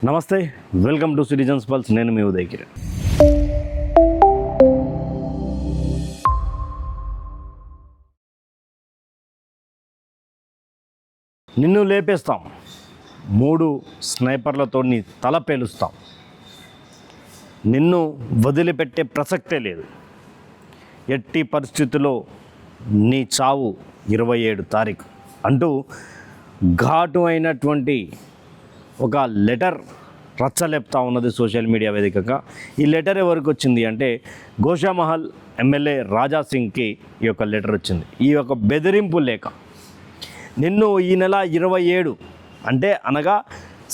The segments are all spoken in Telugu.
నమస్తే, వెల్కమ్ టు సిటిజన్స్ పల్స్. నేను మీ ఉదయ్ కిరణ్. నిన్ను లేపేస్తాం, 3 స్నైపర్లతో నీ తల పేలుస్తాం, నిన్ను వదిలిపెట్టే ప్రసక్తే లేదు, ఎట్టి పరిస్థితుల్లో నీ చావు 27 తారీఖు అంటూ ఘాటు అయినటువంటి ఒక లెటర్ రచ్చలేపుతా ఉన్నది సోషల్ మీడియా వేదికగా. ఈ లెటర్ ఎవరికి వచ్చింది అంటే గోషామహల్ ఎమ్మెల్యే రాజా సింగ్కి ఈ యొక్క లెటర్ వచ్చింది. ఈ యొక్క బెదిరింపు లేఖ నిన్ను ఈ నెల 27 అంటే అనగా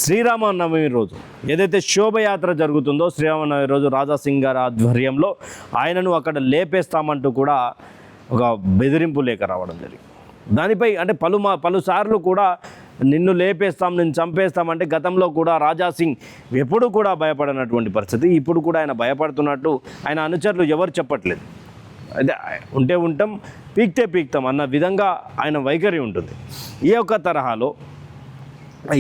శ్రీరామనవమి రోజు ఏదైతే శోభయాత్ర జరుగుతుందో శ్రీరామనవమి రోజు రాజా సింగ్ గారి ఆధ్వర్యంలో ఆయనను అక్కడ లేపేస్తామంటూ కూడా ఒక బెదిరింపు లేఖ రావడం జరిగింది. దానిపై అంటే పలుసార్లు కూడా నిన్ను లేపేస్తాం, నిన్ను చంపేస్తామంటే గతంలో కూడా రాజా సింగ్ ఎప్పుడు కూడా భయపడినటువంటి పరిస్థితి. ఇప్పుడు కూడా ఆయన భయపడుతున్నట్టు ఆయన అనుచరులు ఎవరు చెప్పట్లేదు. అదే ఉంటే ఉంటాం, పీక్తే పీక్తాం అన్న విధంగా ఆయన వైఖరి ఉంటుంది. ఈ యొక్క తరహాలో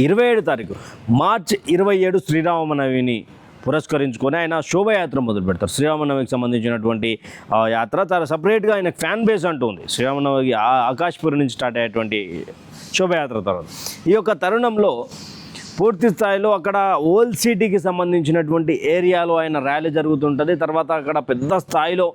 27 తారీఖు మార్చి 27 శ్రీరామనవమిని పురస్కరించుకొని ఆయన శోభయాత్ర మొదలు పెడతారు. శ్రీరామనవమికి సంబంధించినటువంటి యాత్ర చాలా సపరేట్గా ఆయన ఫ్యాన్ బేస్ అంటూ ఉంది. శ్రీరామనవమి ఆకాష్పురి నుంచి స్టార్ట్ అయ్యేటువంటి శోభయాత్ర తర్వాత ఈ యొక్క తరుణంలో పూర్తి స్థాయిలో అక్కడ ఓల్డ్ సిటీకి సంబంధించినటువంటి ఏరియాలో ఆయన ర్యాలీ జరుగుతుంటుంది. తర్వాత అక్కడ పెద్ద స్థాయిలో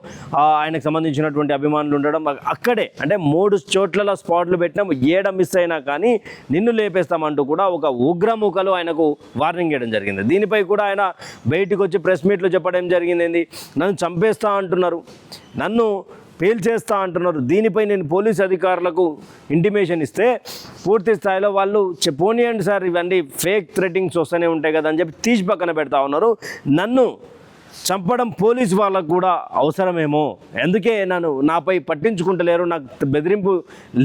ఆయనకు సంబంధించినటువంటి అభిమానులు ఉండడం, అక్కడే అంటే 3 చోట్ల స్పాట్లు పెట్టినాం, ఏడ మిస్ అయినా కానీ నిన్ను లేపేస్తామంటూ కూడా ఒక ఉగ్రముఖలో ఆయనకు వార్నింగ్ ఇవ్వడం జరిగింది. దీనిపై కూడా ఆయన బయటికి వచ్చి ప్రెస్ మీట్లో చెప్పడం జరిగింది. నన్ను చంపేస్తా అంటున్నారు, నన్ను పేల్చేస్తా అంటున్నారు. దీనిపై నేను పోలీస్ అధికారులకు ఇంటిమేషన్ ఇస్తే పూర్తి స్థాయిలో వాళ్ళు పోనీయండి సార్, ఇవన్నీ ఫేక్ థ్రెటింగ్స్ వస్తూనే ఉంటాయి కదా అని చెప్పి తీసి పక్కన పెడతా ఉన్నారు. నన్ను చంపడం పోలీసు వాళ్ళకు కూడా అవసరమేమో, అందుకే నాపై పట్టించుకుంటలేరు, నాకు బెదిరింపు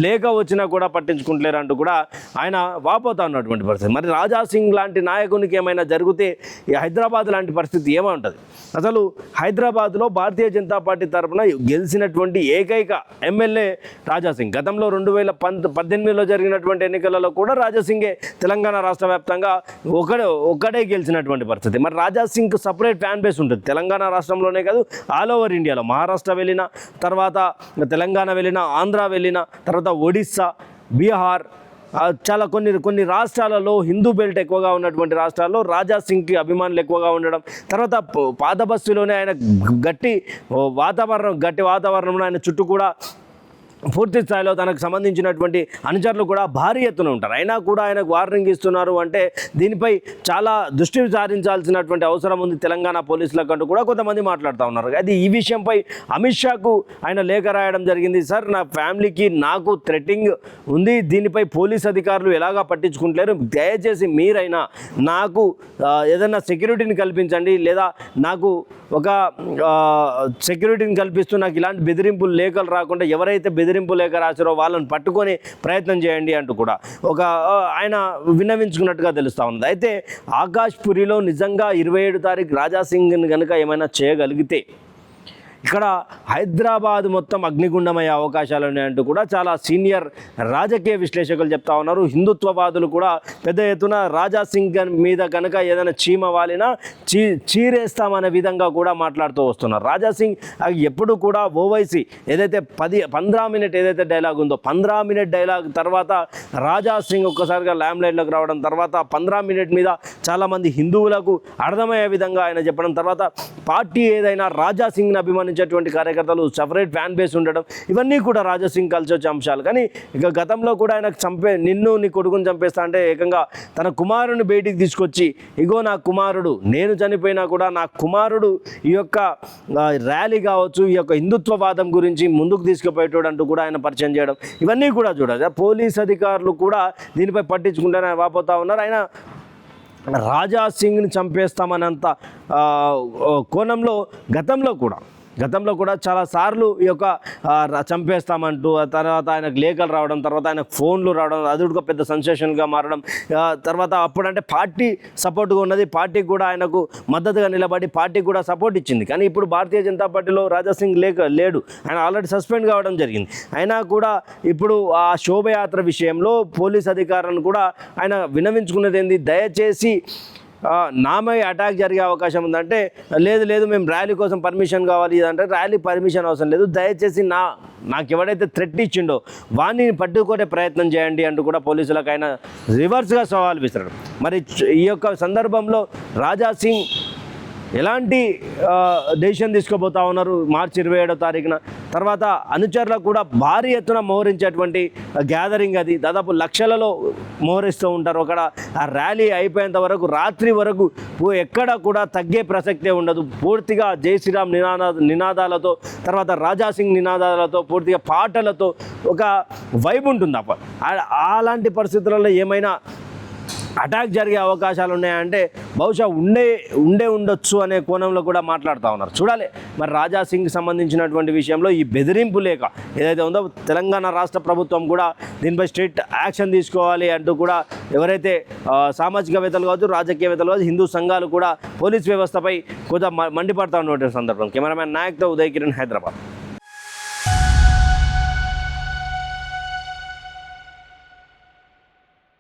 లేక వచ్చినా కూడా పట్టించుకుంటలేరు అంటూ కూడా ఆయన వాపోతా ఉన్నటువంటి పరిస్థితి. మరి రాజా సింగ్ లాంటి నాయకునికి ఏమైనా జరిగితే ఈ హైదరాబాద్ లాంటి పరిస్థితి ఏమంటుంది? అసలు హైదరాబాద్లో భారతీయ జనతా పార్టీ తరఫున గెలిచినటువంటి ఏకైక ఎమ్మెల్యే రాజా సింగ్. గతంలో 2018లో జరిగినటువంటి ఎన్నికలలో కూడా రాజా సింగే తెలంగాణ రాష్ట్ర వ్యాప్తంగా ఒక్కడే గెలిచినటువంటి పరిస్థితి. మరి రాజా సింగ్కి సపరేట్ ఫ్యాన్ బేస్ ఉంటుంది. తెలంగాణ రాష్ట్రంలోనే కాదు, ఆల్ ఓవర్ ఇండియాలో. మహారాష్ట్ర వెళ్ళిన తర్వాత తెలంగాణ వెళ్ళిన, ఆంధ్ర వెళ్ళిన తర్వాత ఒడిస్సా, బీహార్, చాలా కొన్ని రాష్ట్రాలలో హిందూ బెల్ట్ ఎక్కువగా ఉన్నటువంటి రాష్ట్రాల్లో రాజా సింగ్కి అభిమానులు ఎక్కువగా ఉండడం, తర్వాత పాత బస్తీలోనే ఆయన గట్టి వాతావరణంలో ఆయన చుట్టూ కూడా పూర్తి స్థాయిలో తనకు సంబంధించినటువంటి అనుచరులు కూడా భారీ ఎత్తున ఉంటారు. అయినా కూడా ఆయనకు వార్నింగ్ ఇస్తున్నారు అంటే దీనిపై చాలా దృష్టి సారించాల్సినటువంటి అవసరం ఉంది తెలంగాణ పోలీసులకు అంటూ కూడా కొంతమంది మాట్లాడుతూ ఉన్నారు. అది ఈ విషయంపై అమిత్ షాకు ఆయన లేఖ రాయడం జరిగింది. సార్, నా ఫ్యామిలీకి నాకు థ్రెటింగ్ ఉంది, దీనిపై పోలీస్ అధికారులు ఎలాగా పట్టించుకుంటలేరు, దయచేసి మీరైనా నాకు ఏదైనా సెక్యూరిటీని కల్పించండి, లేదా నాకు ఒక సెక్యూరిటీని కల్పిస్తూ నాకు ఇలాంటి బెదిరింపులు లేఖలు రాకుండా ఎవరైతే బెదిరింపు లేఖ రాశారో వాళ్ళని పట్టుకొని ప్రయత్నం చేయండి అంటూ కూడా ఆయన విన్నవించుకున్నట్టుగా తెలుస్తూ ఉంది. అయితే ఆకాష్పురిలో నిజంగా 27 తారీఖు రాజా సింగ్ని కనుక ఏమైనా చేయగలిగితే ఇక్కడ హైదరాబాద్ మొత్తం అగ్నిగుండమయ్యే అవకాశాలు ఉన్నాయంటూ కూడా చాలా సీనియర్ రాజకీయ విశ్లేషకులు చెప్తా ఉన్నారు. హిందుత్వవాదులు కూడా పెద్ద ఎత్తున రాజా సింగ్ మీద కనుక ఏదైనా చీమ వాలినా చీరేస్తామనే విధంగా కూడా మాట్లాడుతూ వస్తున్నారు. రాజా సింగ్ ఎప్పుడు కూడా ఓవైసీ ఏదైతే 15 మినిట్ ఏదైతే డైలాగ్ ఉందో, 15 మినిట్ డైలాగ్ తర్వాత రాజా సింగ్ ఒక్కసారిగా ల్యామ్లైట్లోకి రావడం, తర్వాత 15 మినిట్ మీద చాలామంది హిందువులకు అర్థమయ్యే విధంగా ఆయన చెప్పడం, తర్వాత పార్టీ ఏదైనా రాజా సింగ్ని అభిమానించేటువంటి కార్యకర్తలు సపరేట్ ఫ్యాన్ బేస్ ఉండడం, ఇవన్నీ కూడా రాజా సింగ్ కలిసి వచ్చే అంశాలు. కానీ ఇక గతంలో కూడా ఆయనకు నిన్ను నీ కొడుకుని చంపేస్తా అంటే ఏకంగా తన కుమారుని బయటికి తీసుకొచ్చి, ఇగో నా కుమారుడు, నేను చనిపోయినా కూడా నా కుమారుడు ఈ యొక్క ర్యాలీ కావచ్చు, ఈ యొక్క హిందుత్వవాదం గురించి ముందుకు తీసుకుపోయేటోడు అంటూ కూడా ఆయన పరిచయం చేయడం, ఇవన్నీ కూడా చూడాలి. పోలీస్ అధికారులు కూడా దీనిపై పట్టించుకుంటూనే వాపోతా ఉన్నారు. ఆయన రాజా సింగ్ని చంపేస్తామన్నంత కోణంలో గతంలో కూడా చాలాసార్లు ఈ యొక్క చంపేస్తామంటూ తర్వాత ఆయనకు లేఖలు రావడం, తర్వాత ఆయనకు ఫోన్లు రావడం, అది కూడా పెద్ద సెన్సేషన్గా మారడం, తర్వాత అప్పుడంటే పార్టీ సపోర్ట్గా ఉన్నది, పార్టీకి కూడా ఆయనకు మద్దతుగా నిలబడి పార్టీకి కూడా సపోర్ట్ ఇచ్చింది. కానీ ఇప్పుడు భారతీయ జనతా పార్టీలో రాజా సింగ్ లేడు, ఆయన ఆల్రెడీ సస్పెండ్ కావడం జరిగింది. అయినా కూడా ఇప్పుడు ఆ శోభయాత్ర విషయంలో పోలీస్ అధికారులను కూడా ఆయన విన్నవించుకున్నది ఏంది, దయచేసి నామై అటాక్ జరిగే అవకాశం ఉందంటే లేదు మేము ర్యాలీ కోసం పర్మిషన్ కావాలి అంటే ర్యాలీ పర్మిషన్ అవసరం లేదు, దయచేసి నాకు ఎవడైతే థ్రెట్ ఇచ్చిండో వాడిని పట్టుకునే ప్రయత్నం చేయండి అంటూ కూడా పోలీసులకు ఆయన రివర్స్గా సవాల్ విసిరాడు. మరి ఈ యొక్క సందర్భంలో రాజా సింగ్ ఎలాంటి డెసిషన్ తీసుకోబోతా ఉన్నారు మార్చి 27వ తారీఖున? తర్వాత అనుచరులకు కూడా భారీ ఎత్తున మోహరించేటువంటి గ్యాదరింగ్ అది, దాదాపు లక్షలలో మోహరిస్తూ ఉంటారు. అక్కడ ఆ ర్యాలీ అయిపోయేంత వరకు రాత్రి వరకు ఎక్కడ కూడా తగ్గే ప్రసక్తే ఉండదు. పూర్తిగా జై శ్రీరామ్ నినాదాలతో, తర్వాత రాజా సింగ్ నినాదాలతో, పూర్తిగా పాటలతో ఒక వైబ్ ఉంటుంది. అలాంటి పరిస్థితులలో ఏమైనా అటాక్ జరిగే అవకాశాలు ఉన్నాయంటే బహుశా ఉండొచ్చు అనే కోణంలో కూడా మాట్లాడుతూ ఉన్నారు. చూడాలి మరి రాజా సింగ్ సంబంధించినటువంటి విషయంలో ఈ బెదిరింపు లేక ఏదైతే ఉందో తెలంగాణ రాష్ట్ర ప్రభుత్వం కూడా దీనిపై స్ట్రిక్ట్ యాక్షన్ తీసుకోవాలి అంటూ కూడా ఎవరైతే సామాజికవేత్తలు కావచ్చు, రాజకీయవేత్తలు కావచ్చు, హిందూ సంఘాలు కూడా పోలీస్ వ్యవస్థపై కొంత మండిపడతా ఉన్నటువంటి సందర్భం. కెమెరామ్యాన్ నాయక్తో ఉదయ్ కిరణ్, హైదరాబాద్.